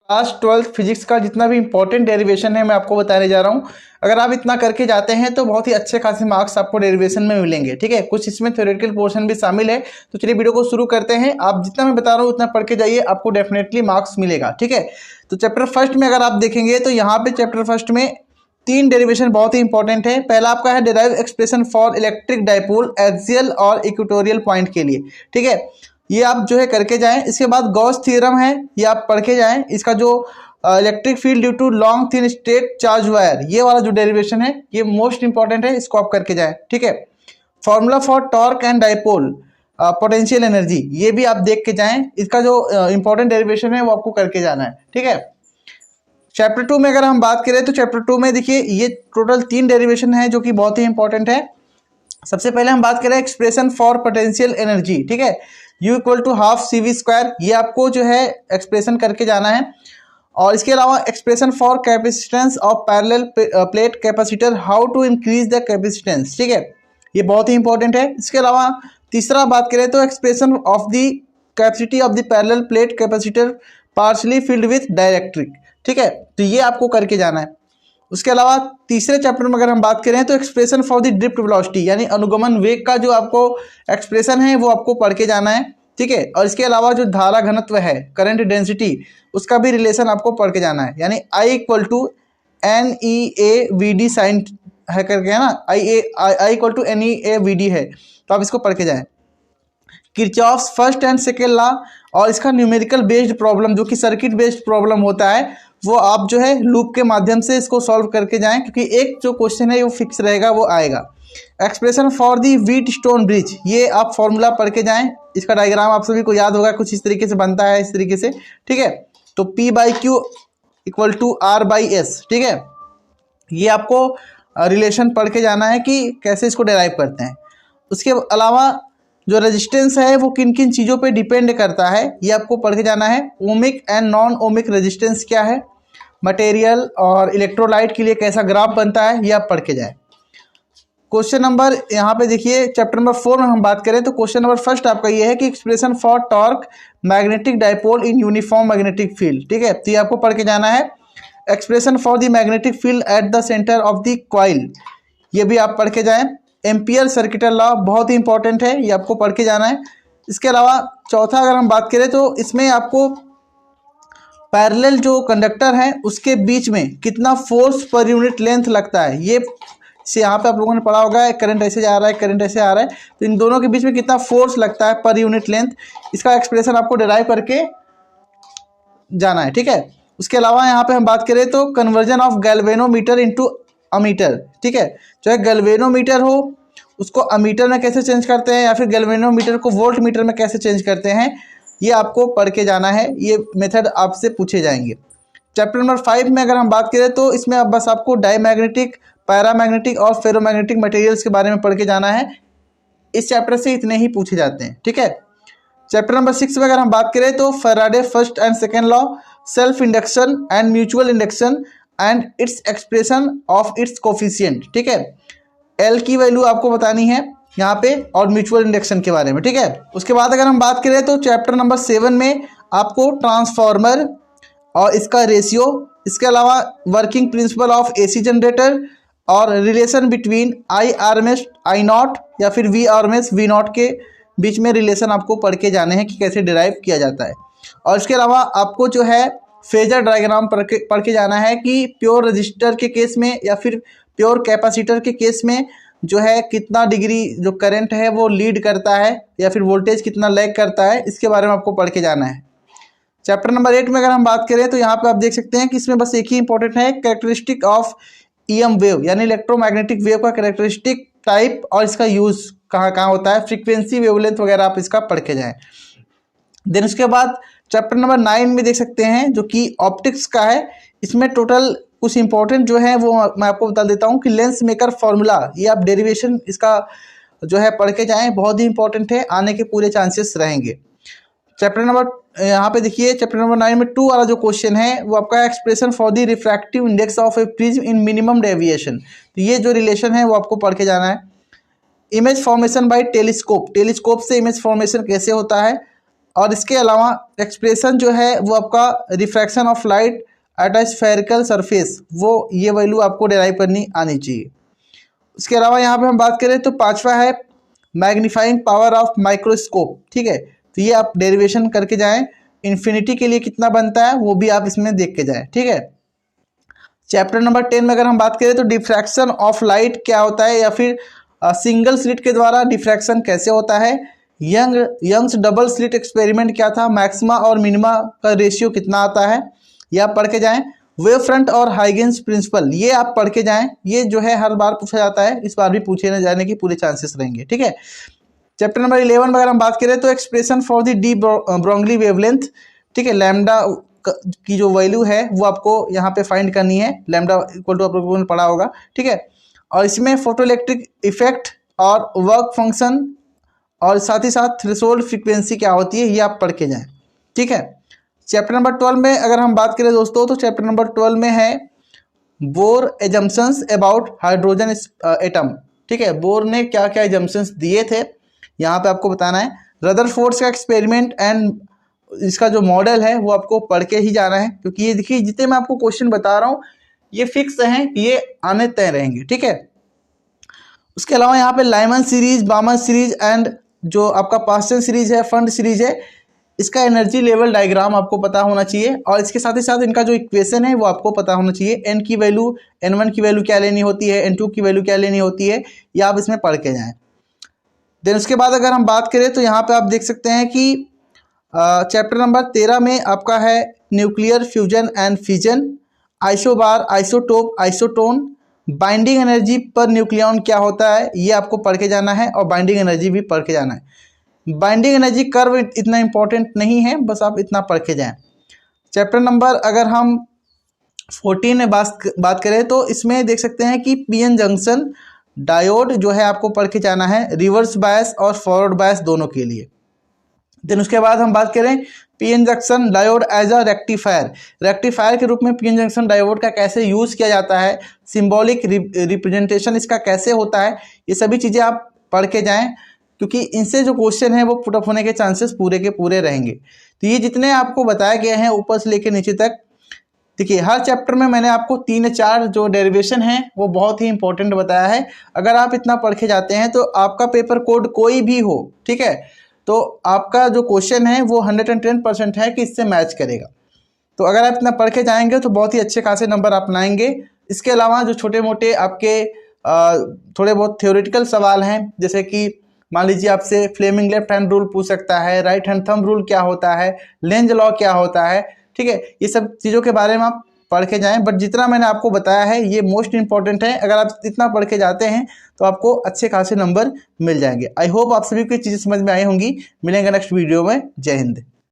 Class 12th physics का जितना भी इंपॉर्टेंट डेरिवेशन है मैं आपको बताने जा रहा हूँ। अगर आप इतना करके जाते हैं तो बहुत ही अच्छे खासे मार्क्स आपको डेरिवेशन में मिलेंगे। ठीक है, कुछ इसमें थ्योरेटिकल पोर्शन भी शामिल है। तो चलिए वीडियो को शुरू करते हैं। आप जितना मैं बता रहा हूँ उतना पढ़ के जाइए, आपको डेफिनेटली मार्क्स मिलेगा। ठीक है, तो चैप्टर फर्स्ट में अगर आप देखेंगे तो यहाँ पे चैप्टर फर्स्ट में तीन डेरिवेशन बहुत ही इंपॉर्टेंट है। पहला आपका है derive expression for electric dipole axial और इक्वेटोरियल पॉइंट के लिए। ठीक है, ये आप जो है करके जाएं। इसके बाद गॉस थ्योरम है, ये आप पढ़ के जाएं। इसका जो electric field due to long thin straight charge wire, ये वाला जो डेरिवेशन है ये मोस्ट इंपॉर्टेंट है, इसको आप करके जाएं। ठीक है, formula for torque and dipole potential energy, ये भी आप देख के जाएं। इसका जो इंपॉर्टेंट डेरिवेशन है वो आपको करके जाना है। ठीक है, चैप्टर 2 में अगर हम बात करें तो चैप्टर 2 में देखिए ये टोटल तीन डेरिवेशन है जो कि बहुत ही इंपॉर्टेंट है। सबसे पहले हम बात करें एक्सप्रेशन फॉर पोटेंशियल एनर्जी। ठीक है, U equal to half C V square, ये आपको जो है एक्सप्रेशन करके जाना है। और इसके अलावा expression for capacitance of parallel plate capacitor, how to increase the capacitance. ठीक है, ये बहुत ही इंपॉर्टेंट है। इसके अलावा तीसरा बात करें तो expression of the capacity of the parallel plate capacitor partially filled with dielectric. ठीक है, तो ये आपको करके जाना है। उसके अलावा तीसरे चैप्टर में अगर हम बात करें तो expression for the drift velocity, यानी अनुगमन वेग का जो आपको एक्सप्रेशन है वो आपको पढ़ के जाना है। ठीक है, और इसके अलावा जो धारा घनत्व है, करंट डेंसिटी, उसका भी रिलेशन आपको पढ़ के जाना है। यानी I equal to N E A V D sign है करके, है ना, I equal to N E A V D है, तो आप इसको पढ़ के जाएं। Kirchhoff's first and second law और इसका न्यूमेरिकल बेस्ड प्रॉब्लम जो कि सर्किट बेस्ड प्रॉब्लम होता है वो आप जो है लूप के माध्यम से इसको सॉल्व करके जाएं, क्योंकि एक जो क्वेश्चन है वो फिक्स रहेगा, वो आएगा। Expression for the wheat stone bridge, ये आप फॉर्मूला पढ़ के जाएं। इसका डायग्राम आप सभी को याद होगा, कुछ इस तरीके से बनता है, इस तरीके से। ठीक है, तो P by Q equal to R by S. ठीक है, ये आपको रिलेशन पढ़ के जाना है कि कैसे इसको डिराइव करते हैं। उसके अलावा जो रेजिस्टेंस है वो किन किन चीज़ों पे डिपेंड करता है, ये आपको पढ़ के जाना है। Ohmic and non ohmic resistance क्या है, मटेरियल और इलेक्ट्रोलाइट के लिए कैसा ग्राफ बनता है, ये आप पढ़ के जाए। क्वेश्चन नंबर यहाँ पे देखिए चैप्टर नंबर 4 में हम बात करें तो क्वेश्चन नंबर फर्स्ट आपका ये है कि expression for torque magnetic dipole in uniform magnetic field. ठीक है, तो ये आपको पढ़ के जाना है। Expression for the magnetic field at the centre of the coil, ये भी आप पढ़ के जाएं। एम्पियर सर्किटल लॉ बहुत ही इंपॉर्टेंट है, ये आपको पढ़ के जाना है। इसके अलावा चौथा अगर हम बात करें तो इसमें आपको पैरेलल जो कंडक्टर है उसके बीच में कितना फोर्स पर यूनिट लेंथ लगता है, ये से यहाँ पे आप लोगों ने पढ़ा होगा, करंट ऐसे जा रहा है, करंट ऐसे आ रहा है, तो इन दोनों के बीच में कितना फोर्स लगता है पर यूनिट लेंथ, इसका एक्सप्रेशन आपको डिराइव करके जाना है। ठीक है, उसके अलावा यहाँ पे हम बात करें तो conversion of galvanometer into ammeter. ठीक है, चाहे गैल्वेनोमीटर हो उसको अमीटर में कैसे चेंज करते हैं, या फिर गैल्वेनोमीटर को वोल्ट मीटर में कैसे चेंज करते हैं, ये आपको पढ़ के जाना है। ये मेथड आपसे पूछे जाएंगे। चैप्टर नंबर 5 में अगर हम बात करें तो इसमें अब बस आपको डाईमैग्नेटिक, पैरामैग्नेटिक और फेरोमैग्नेटिक मटेरियल्स के बारे में पढ़ के जाना है। इस चैप्टर से इतने ही पूछे जाते हैं। ठीक है, चैप्टर नंबर 6 में अगर हम बात करें तो Faraday first and second law, self induction and mutual induction and its expression of its coefficient. ठीक है, एल की वैल्यू आपको बतानी है यहाँ पे, और म्यूचुअल इंडक्शन के बारे में। ठीक है, उसके बाद अगर हम बात करें तो चैप्टर नंबर 7 में आपको ट्रांसफार्मर और इसका रेशियो, इसके अलावा working principle of AC generator और relation between I R M S I naught या फिर V R M S V naught के बीच में रिलेशन आपको पढ़ के जाने हैं कि कैसे डिराइव किया जाता है। और इसके अलावा आपको जो है फेजर डायग्राम पढ़ के जाना है कि प्योर रजिस्टर के केस में या फिर प्योर कैपेसिटर के केस में जो है कितना डिग्री जो करंट है वो लीड करता है या फिर वोल्टेज कितना लैग करता है, इसके बारे में आपको पढ़ के जाना है। चैप्टर नंबर 8 में अगर हम बात करें तो यहाँ पे आप देख सकते हैं कि इसमें बस एक ही इंपॉर्टेंट है, कैरेक्टरिस्टिक ऑफ ईएम वेव, यानी इलेक्ट्रोमैग्नेटिक वेव का कैरेक्टरिस्टिक टाइप और इसका यूज कहाँ कहाँ होता है, फ्रीक्वेंसी, वेवलेंथ वगैरह आप इसका पढ़ के जाएं। देन उसके बाद चैप्टर नंबर 9 में देख सकते हैं जो कि ऑप्टिक्स का है। इसमें टोटल कुछ इंपॉर्टेंट जो है वो मैं आपको बता देता हूँ कि लेंस मेकर फॉर्मूला, ये आप डेरिवेशन इसका जो है पढ़ के जाएं, बहुत ही इंपॉर्टेंट है, आने के पूरे चांसेस रहेंगे। चैप्टर नंबर यहाँ पे देखिए चैप्टर नंबर 9 में 2 वाला जो क्वेश्चन है वो आपका expression for the refractive index of A prism in minimum deviation, तो ये जो रिलेशन है वो आपको पढ़ के जाना है। Image formation by telescope, telescope से इमेज फॉर्मेशन कैसे होता है, और इसके अलावा एक्सप्रेशन जो है वो आपका refraction of light at a spherical surface, वो ये वैल्यू आपको डिराइव करनी आनी चाहिए। इसके अलावा यहाँ पे हम बात करें तो पांचवा है मैग्नीफाइंग पावर ऑफ माइक्रोस्कोप। ठीक है, तो ये आप डेरिवेशन करके जाएं, इन्फिनिटी के लिए कितना बनता है वो भी आप इसमें देख के जाएं। ठीक है, चैप्टर नंबर 10 में अगर हम बात करें तो डिफ्रैक्शन ऑफ लाइट क्या होता है, या फिर सिंगल स्लिट के द्वारा डिफ्रैक्शन कैसे होता है, यंग्स डबल स्लिट एक्सपेरिमेंट क्या था, मैक्सिमा और मिनिमा का रेशियो कितना आता है, ये आप पढ़ के जाएं। वेव फ्रंट और हाइगेंस प्रिंसिपल ये आप पढ़ के जाएं, ये जो है हर बार पूछा जाता है, इस बार भी पूछे न जाने की पूरे चांसेस रहेंगे। ठीक है, चैप्टर नंबर 11 में अगर हम बात करें तो expression for the de Broglie wavelength. ठीक है, लैम्डा की जो वैल्यू है वो आपको यहाँ पे फाइंड करनी है, लैम्डा इक्वल टू आप लोगों ने पढ़ा होगा। ठीक है, और इसमें फोटोइलेक्ट्रिक इफेक्ट और वर्क फंक्शन और साथ ही साथ थ्रेशोल्ड फ्रीक्वेंसी क्या होती है ये आप पढ़ के जाएं। ठीक है, चैप्टर नंबर 12 में अगर हम बात करें दोस्तों तो चैप्टर नंबर 12 में है bore assumptions about hydrogen atom. ठीक है, बोर ने क्या क्या एजम्पशंस दिए थे यहाँ पे आपको बताना है। रदरफोर्ड का एक्सपेरिमेंट एंड इसका जो मॉडल है वो आपको पढ़ के ही जाना है, क्योंकि ये देखिए जितने मैं आपको क्वेश्चन बता रहा हूँ ये फिक्स हैं, ये आने तय रहेंगे। ठीक है, उसके अलावा यहाँ पे Lyman series, Balmer series and जो आपका पास्टन सीरीज है, फंड सीरीज है, इसका एनर्जी लेवल डायग्राम आपको पता होना चाहिए, और इसके साथ ही साथ इनका जो इक्वेशन है वो आपको पता होना चाहिए। एन की वैल्यू, N1 की वैल्यू क्या लेनी होती है, N2 की वैल्यू क्या लेनी होती है, ये आप इसमें पढ़ के जाएं। देन उसके बाद अगर हम बात करें तो यहाँ पे आप देख सकते हैं कि चैप्टर नंबर 13 में आपका है nuclear fusion and fission, isobar, isotope, isotone, binding energy पर न्यूक्लियॉन क्या होता है ये आपको पढ़ के जाना है, और बाइंडिंग एनर्जी भी पढ़ के जाना है। बाइंडिंग एनर्जी कर्व इतना इंपॉर्टेंट नहीं है, बस आप इतना पढ़ के जाएं। चैप्टर नंबर अगर हम 14 में बात करें तो इसमें देख सकते हैं कि पीएन जंक्शन डायोड जो है आपको पढ़ के जाना है, रिवर्स बायस और फॉरवर्ड बायस दोनों के लिए। देन उसके बाद हम बात करें PN junction diode as a rectifier के रूप में पीएन जंक्शन डायोड का कैसे यूज किया जाता है, सिंबॉलिक रिप्रेजेंटेशन इसका कैसे होता है, ये सभी चीज़ें आप पढ़ के जाएं, क्योंकि इनसे जो क्वेश्चन है वो पुटअप होने के चांसेस पूरे के पूरे रहेंगे। तो ये जितने आपको बताए गए हैं ऊपर से लेकर नीचे तक, देखिए हर चैप्टर में मैंने आपको 3 या 4 जो डेरिवेशन है वो बहुत ही इंपॉर्टेंट बताया है। अगर आप इतना पढ़ के जाते हैं तो आपका पेपर कोड कोई भी हो, ठीक है, तो आपका जो क्वेश्चन है वो 110% है कि इससे मैच करेगा। तो अगर आप इतना पढ़ के जाएंगे तो बहुत ही अच्छे खासे नंबर आप लाएंगे। इसके अलावा जो छोटे मोटे आपके थोड़े बहुत थ्योरेटिकल सवाल हैं, जैसे कि मान लीजिए आपसे फ्लेमिंग लेफ्ट हैंड रूल पूछ सकता है, राइट हैंड थंब रूल क्या होता है, लेंज लॉ क्या होता है, ठीक है, ये सब चीज़ों के बारे में आप पढ़ के जाएं। बट जितना मैंने आपको बताया है ये मोस्ट इंपॉर्टेंट है, अगर आप इतना पढ़ के जाते हैं तो आपको अच्छे खासे नंबर मिल जाएंगे। आई होप आप सभी को चीज़ें समझ में आई होंगी। मिलेंगे नेक्स्ट वीडियो में। जय हिंद।